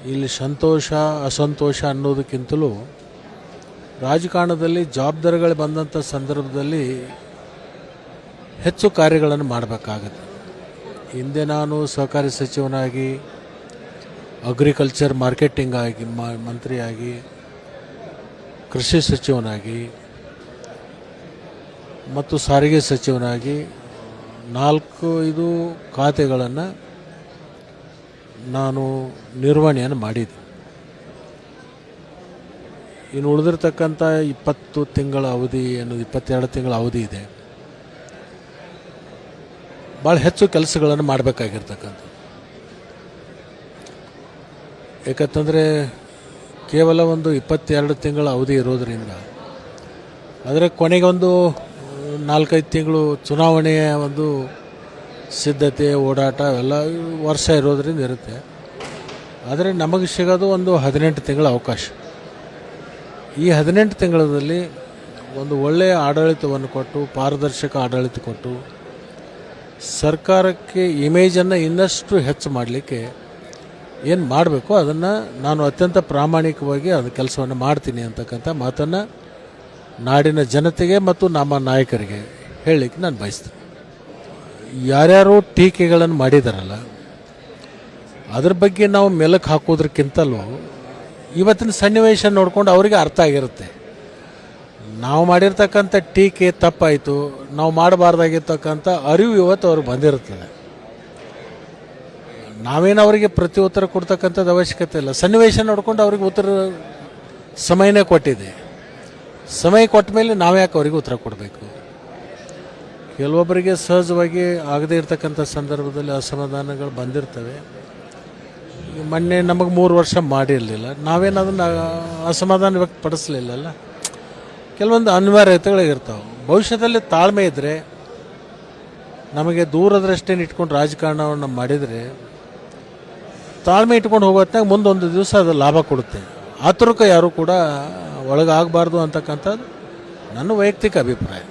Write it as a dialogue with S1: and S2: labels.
S1: ಇಲ್ಲಿ ಸಂತೋಷ ಅಸಂತೋಷ ಅನ್ನೋದಕ್ಕಿಂತಲೂ ರಾಜಕಾರಣದಲ್ಲಿ ಜವಾಬ್ದಾರಿಗಳು ಬಂದಂಥ ಸಂದರ್ಭದಲ್ಲಿ ಹೆಚ್ಚು ಕಾರ್ಯಗಳನ್ನು ಮಾಡಬೇಕಾಗುತ್ತೆ. ಹಿಂದೆ ನಾನು ಸಹಕಾರಿ ಸಚಿವನಾಗಿ, ಅಗ್ರಿಕಲ್ಚರ್ ಮಾರ್ಕೆಟಿಂಗ್ ಆಗಿ ಮಂತ್ರಿಯಾಗಿ, ಕೃಷಿ ಸಚಿವನಾಗಿ ಮತ್ತು ಸಾರಿಗೆ ಸಚಿವನಾಗಿ 4-5 ಖಾತೆಗಳನ್ನು ನಾನು ನಿರ್ವಹಣೆಯನ್ನು ಮಾಡಿದ್ದೆ. ಇನ್ನು ಉಳಿದಿರ್ತಕ್ಕಂಥ 20 ತಿಂಗಳ ಅವಧಿ, 22 ತಿಂಗಳ ಅವಧಿ ಇದೆ. ಭಾಳ ಹೆಚ್ಚು ಕೆಲಸಗಳನ್ನು ಮಾಡಬೇಕಾಗಿರ್ತಕ್ಕಂಥ. ಏಕಂತಂದರೆ ಕೇವಲ ಒಂದು 22 ತಿಂಗಳ ಅವಧಿ ಇರೋದರಿಂದ ಅದರ ಕೊನೆಗೆ ಒಂದು 4-5 ತಿಂಗಳು ಚುನಾವಣೆಯ ಒಂದು ಸಿದ್ಧತೆ, ಓಡಾಟ ಎಲ್ಲ ವರ್ಷ ಇರೋದರಿಂದ ಇರುತ್ತೆ. ಆದರೆ ನಮಗೆ ಸಿಗೋದು ಒಂದು 18 ತಿಂಗಳ ಅವಕಾಶ. ಈ 18 ತಿಂಗಳಲ್ಲಿ ಒಂದು ಒಳ್ಳೆಯ ಆಡಳಿತವನ್ನು ಕೊಟ್ಟು, ಪಾರದರ್ಶಕ ಆಡಳಿತ ಕೊಟ್ಟು, ಸರ್ಕಾರಕ್ಕೆ ಇಮೇಜನ್ನು ಇನ್ನಷ್ಟು ಹೆಚ್ಚು ಮಾಡಲಿಕ್ಕೆ ಏನು ಮಾಡಬೇಕು ಅದನ್ನು ನಾನು ಅತ್ಯಂತ ಪ್ರಾಮಾಣಿಕವಾಗಿ ಅದು ಕೆಲಸವನ್ನು ಮಾಡ್ತೀನಿ ಅಂತಕ್ಕಂಥ ಮಾತನ್ನು ನಾಡಿನ ಜನತೆಗೆ ಮತ್ತು ನಮ್ಮ ನಾಯಕರಿಗೆ ಹೇಳಲಿಕ್ಕೆ ನಾನು ಬಯಸ್ತೇನೆ. ಯಾರ್ಯಾರು ಟೀಕೆಗಳನ್ನು ಮಾಡಿದಾರಲ್ಲ ಅದ್ರ ಬಗ್ಗೆ ನಾವು ಮೆಲುಕು ಹಾಕೋದ್ರಕ್ಕಿಂತಲೂ ಇವತ್ತಿನ ಸನ್ನಿವೇಶ ನೋಡ್ಕೊಂಡು ಅವರಿಗೆ ಅರ್ಥ ಆಗಿರುತ್ತೆ. ನಾವು ಮಾಡಿರ್ತಕ್ಕಂಥ ಟೀಕೆ ತಪ್ಪಾಯಿತು, ನಾವು ಮಾಡಬಾರ್ದಾಗಿರ್ತಕ್ಕಂಥ ಅರಿವು ಇವತ್ತು ಅವ್ರಿಗೆ ಬಂದಿರುತ್ತದೆ. ನಾವೇನು ಅವರಿಗೆ ಪ್ರತಿ ಉತ್ತರ ಕೊಡ್ತಕ್ಕಂಥದ್ದು ಅವಶ್ಯಕತೆ ಇಲ್ಲ. ಸನ್ನಿವೇಶ ನೋಡ್ಕೊಂಡು ಅವ್ರಿಗೆ ಉತ್ತರ ಸಮಯನೇ ಕೊಟ್ಟಿದೆ. ಸಮಯ ಕೊಟ್ಟ ಮೇಲೆ ನಾವ್ಯಾಕೆ ಅವರಿಗೆ ಉತ್ತರ ಕೊಡಬೇಕು? ಕೆಲವೊಬ್ಬರಿಗೆ ಸಹಜವಾಗಿ ಆಗದೇ ಇರತಕ್ಕಂಥ ಸಂದರ್ಭದಲ್ಲಿ ಅಸಮಾಧಾನಗಳು ಬಂದಿರ್ತವೆ. ಮೊನ್ನೆ ನಮಗೆ 3 ವರ್ಷ ಮಾಡಿರಲಿಲ್ಲ, ನಾವೇನು ಅದನ್ನು ಅಸಮಾಧಾನ ವ್ಯಕ್ತಪಡಿಸಲಿಲ್ಲಲ್ಲ. ಕೆಲವೊಂದು ಅನಿವಾರ್ಯತೆಗಳಿರ್ತಾವೆ. ಭವಿಷ್ಯದಲ್ಲಿ ತಾಳ್ಮೆ ಇದ್ದರೆ, ನಮಗೆ ದೂರದೃಷ್ಟಿಯನ್ನು ಇಟ್ಕೊಂಡು ರಾಜಕಾರಣವನ್ನು ಮಾಡಿದರೆ, ತಾಳ್ಮೆ ಇಟ್ಕೊಂಡು ಹೋಗೋತ್ನಾಗ ಮುಂದೊಂದು ದಿವಸ ಅದು ಲಾಭ ಕೊಡುತ್ತೆ. ಆತುರಕ್ಕೆ ಯಾರೂ ಕೂಡ ಒಳಗಾಗಬಾರ್ದು ಅಂತಕ್ಕಂಥದ್ದು ನನ್ನ ವೈಯಕ್ತಿಕ ಅಭಿಪ್ರಾಯ.